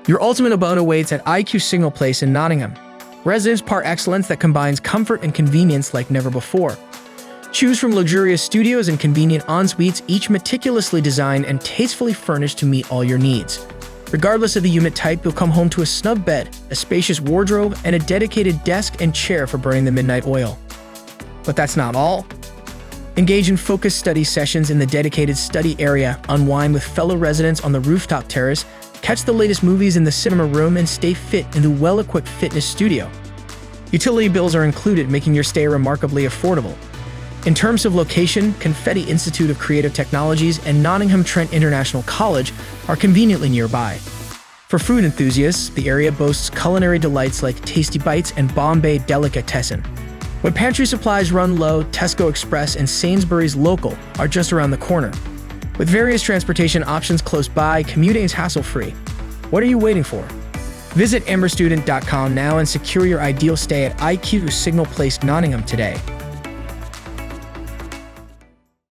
Your ultimate abode awaits at IQ Signal Place in Nottingham. Residence par excellence that combines comfort and convenience like never before. Choose from luxurious studios and convenient en-suites, each meticulously designed and tastefully furnished to meet all your needs. Regardless of the unit type, you'll come home to a snug bed, a spacious wardrobe, and a dedicated desk and chair for burning the midnight oil. But that's not all. Engage in focused study sessions in the dedicated study area, unwind with fellow residents on the rooftop terrace, catch the latest movies in the cinema room, and stay fit in the well-equipped fitness studio. Utility bills are included, making your stay remarkably affordable. In terms of location, Confetti Institute of Creative Technologies and Nottingham Trent International College are conveniently nearby. For food enthusiasts, the area boasts culinary delights like Tasty Bites and Bombay Delicatessen. When pantry supplies run low, Tesco Express and Sainsbury's Local are just around the corner. With various transportation options close by, commuting is hassle-free. What are you waiting for? Visit amberstudent.com now and secure your ideal stay at IQ Signal Place Nottingham today.